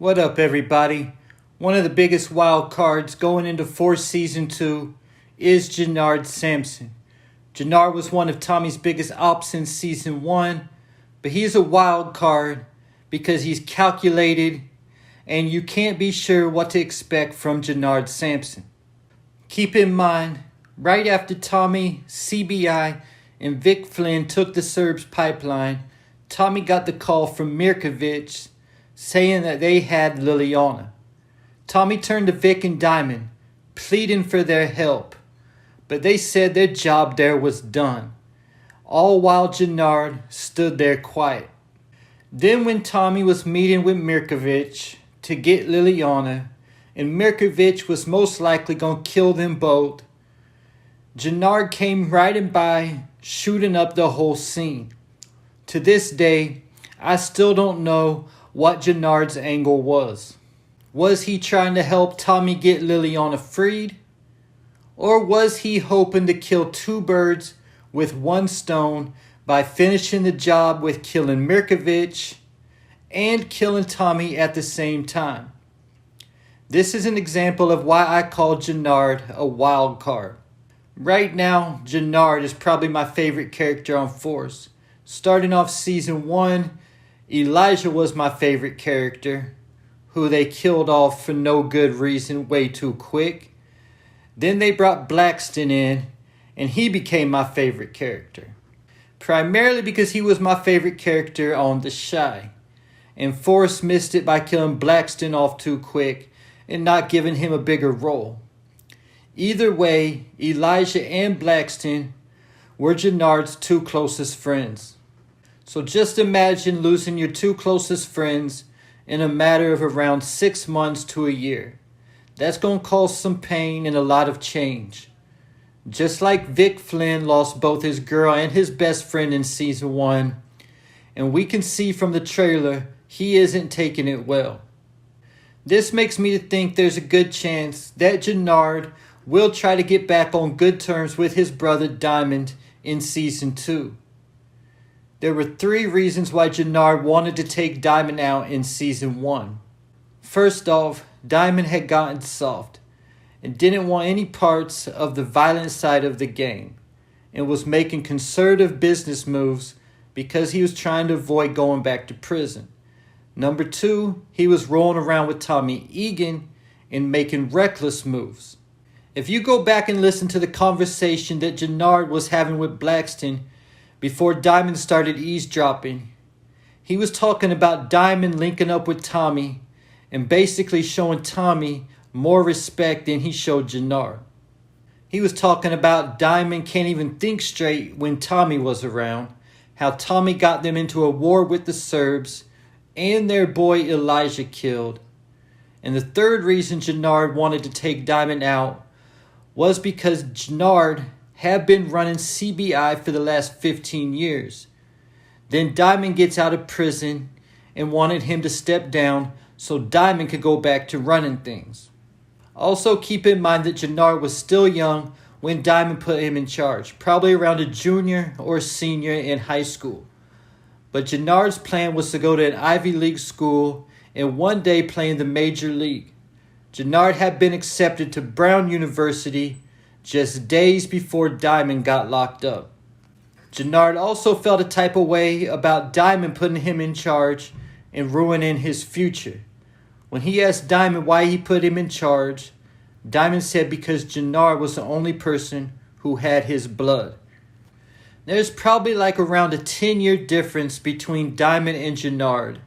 What up, everybody? One of the biggest wild cards going into Force Season 2 is Jenard Sampson. Jenard was one of Tommy's biggest ops in Season 1, but he's a wild card because he's calculated and you can't be sure what to expect from Jenard Sampson. Keep in mind, right after Tommy, CBI, and Vic Flynn took the Serbs pipeline, Tommy got the call from Mirkovic saying that they had Liliana. Tommy turned to Vic and Diamond, pleading for their help, but they said their job there was done, all while Jenard stood there quiet. Then when Tommy was meeting with Mirkovic to get Liliana, and Mirkovic was most likely going to kill them both, Jenard came riding by, shooting up the whole scene. To this day, I still don't know what Jenard's angle was. Was he trying to help Tommy get Liliana freed? Or was he hoping to kill two birds with one stone by finishing the job with killing Mirkovic and killing Tommy at the same time? This is an example of why I call Jenard a wild card. Right now, Jenard is probably my favorite character on Force. Starting off Season 1, Elijah was my favorite character, who they killed off for no good reason way too quick. Then they brought Blackston in, and he became my favorite character. Primarily because he was my favorite character on The Shy, and Force missed it by killing Blackston off too quick and not giving him a bigger role. Either way, Elijah and Blackston were Jenard's two closest friends. So just imagine losing your two closest friends in a matter of around 6 months to a year. That's going to cause some pain and a lot of change. Just like Vic Flynn lost both his girl and his best friend in Season 1, and we can see from the trailer he isn't taking it well. This makes me think there's a good chance that Jenard will try to get back on good terms with his brother Diamond in Season 2. There were 3 reasons why Jenard wanted to take Diamond out in Season 1. First off, Diamond had gotten soft and didn't want any parts of the violent side of the game and was making conservative business moves because he was trying to avoid going back to prison. Number 2, he was rolling around with Tommy Egan and making reckless moves. If you go back and listen to the conversation that Jenard was having with Blackston before Diamond started eavesdropping, he was talking about Diamond linking up with Tommy and basically showing Tommy more respect than he showed Jenard. He was talking about Diamond can't even think straight when Tommy was around, how Tommy got them into a war with the Serbs and their boy Elijah killed. And the third reason Jenard wanted to take Diamond out was because Jenard had been running CBI for the last 15 years. Then Diamond gets out of prison and wanted him to step down so Diamond could go back to running things. Also keep in mind that Jenard was still young when Diamond put him in charge, probably around a junior or senior in high school. But Jenard's plan was to go to an Ivy League school and one day play in the Major League. Jenard had been accepted to Brown University just days before Diamond got locked up. Jenard also felt a type of way about Diamond putting him in charge and ruining his future. When he asked Diamond why he put him in charge, Diamond said because Jenard was the only person who had his blood. There's probably like around a 10-year difference between Diamond and Jenard.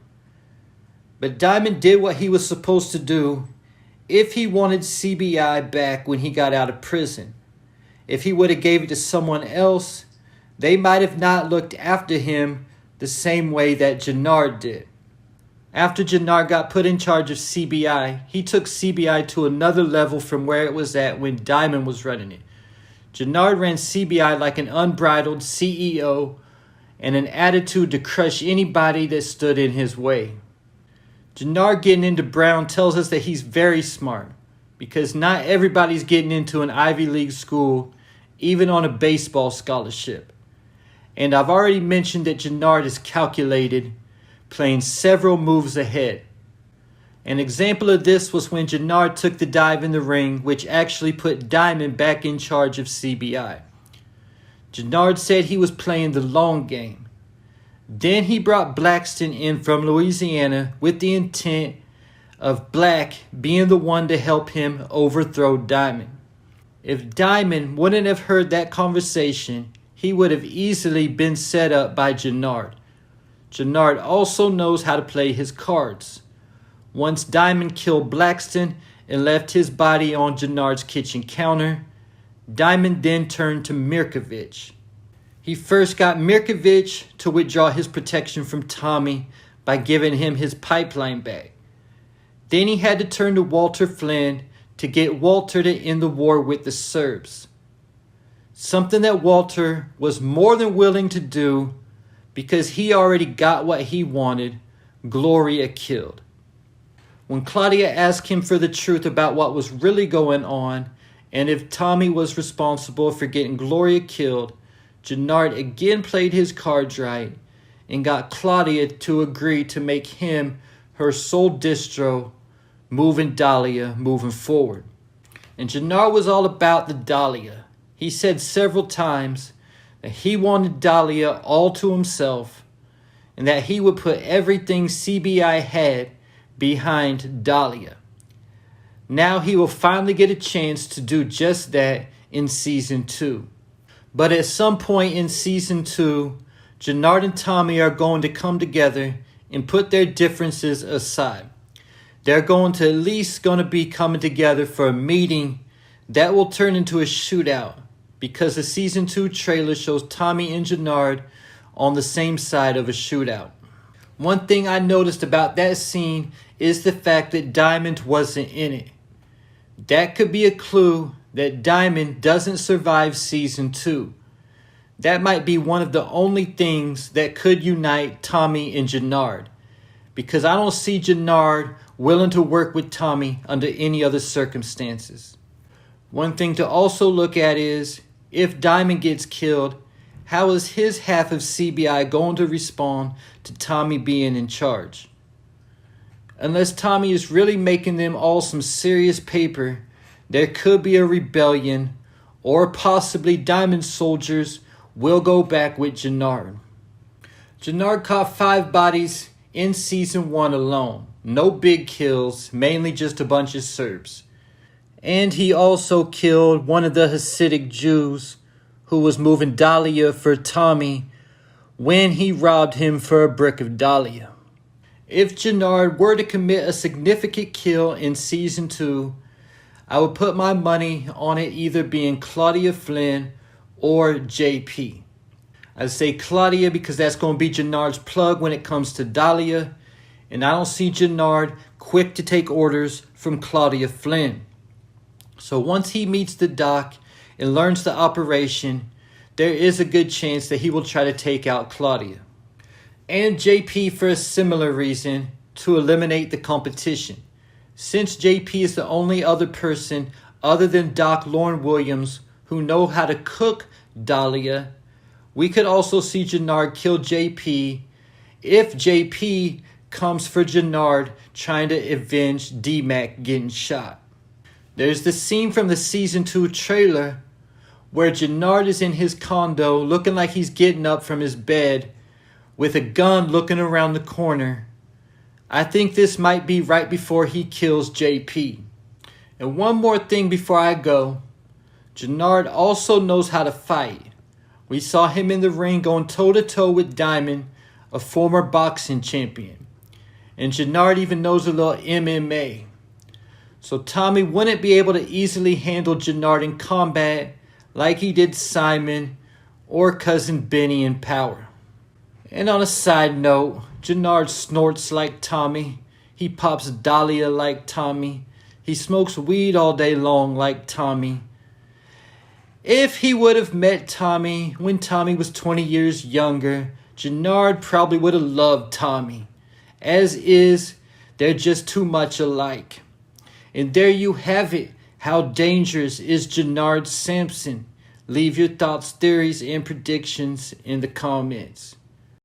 But Diamond did what he was supposed to do if he wanted CBI back when he got out of prison. If he would have gave it to someone else, they might have not looked after him the same way that Jenard did. After Jenard got put in charge of CBI, he took CBI to another level from where it was at when Diamond was running it. Jenard ran CBI like an unbridled CEO and an attitude to crush anybody that stood in his way. Jenard getting into Brown tells us that he's very smart because not everybody's getting into an Ivy League school, even on a baseball scholarship. And I've already mentioned that Jenard is calculated, playing several moves ahead. An example of this was when Jenard took the dive in the ring, which actually put Diamond back in charge of CBI. Jenard said he was playing the long game. Then he brought Blackston in from Louisiana with the intent of Black being the one to help him overthrow Diamond. If Diamond wouldn't have heard that conversation, he would have easily been set up by Jenard. Jenard also knows how to play his cards. Once Diamond killed Blackston and left his body on Jenard's kitchen counter, Diamond then turned to Mirkovich. He first got Mirkovich to withdraw his protection from Tommy by giving him his pipeline bag. Then he had to turn to Walter Flynn to get Walter to end the war with the Serbs. Something that Walter was more than willing to do because he already got what he wanted, Gloria killed. When Claudia asked him for the truth about what was really going on and if Tommy was responsible for getting Gloria killed, Jenard again played his cards right and got Claudia to agree to make him her sole distro, moving Dahlia moving forward. And Jenard was all about the Dahlia. He said several times that he wanted Dahlia all to himself and that he would put everything CBI had behind Dahlia. Now he will finally get a chance to do just that in Season 2. But at some point in Season 2, Jenard and Tommy are going to come together and put their differences aside. They're going to be coming together for a meeting that will turn into a shootout because the Season 2 trailer shows Tommy and Jenard on the same side of a shootout. One thing I noticed about that scene is the fact that Diamond wasn't in it. That could be a clue that Diamond doesn't survive Season 2. That might be one of the only things that could unite Tommy and Jenard, because I don't see Jenard willing to work with Tommy under any other circumstances. One thing to also look at is, if Diamond gets killed, how is his half of CBI going to respond to Tommy being in charge? Unless Tommy is really making them all some serious paper, there could be a rebellion, or possibly Diamond soldiers will go back with Jenard. Jenard caught 5 bodies in Season 1 alone. No big kills, mainly just a bunch of Serbs. And he also killed one of the Hasidic Jews who was moving Dahlia for Tommy when he robbed him for a brick of Dahlia. If Jenard were to commit a significant kill in Season 2, I would put my money on it either being Claudia Flynn or JP. I'd say Claudia because that's going to be Jenard's plug when it comes to Dahlia, and I don't see Jenard quick to take orders from Claudia Flynn. So once he meets the doc and learns the operation, there is a good chance that he will try to take out Claudia. And JP for a similar reason, to eliminate the competition. Since JP is the only other person other than Doc Lauren Williams who know how to cook Dahlia, we could also see Jenard kill JP if JP comes for Jenard trying to avenge D-Mac getting shot. There's the scene from the Season 2 trailer where Jenard is in his condo looking like he's getting up from his bed with a gun looking around the corner. I think this might be right before he kills JP. And one more thing before I go. Jenard also knows how to fight. We saw him in the ring going toe-to-toe with Diamond, a former boxing champion. And Jenard even knows a little MMA. So Tommy wouldn't be able to easily handle Jenard in combat like he did Simon or Cousin Benny in Power. And on a side note, Jenard snorts like Tommy. He pops Dahlia like Tommy. He smokes weed all day long like Tommy. If he would have met Tommy when Tommy was 20 years younger, Jenard probably would have loved Tommy. As is, they're just too much alike. And there you have it. How dangerous is Jenard Sampson? Leave your thoughts, theories, and predictions in the comments.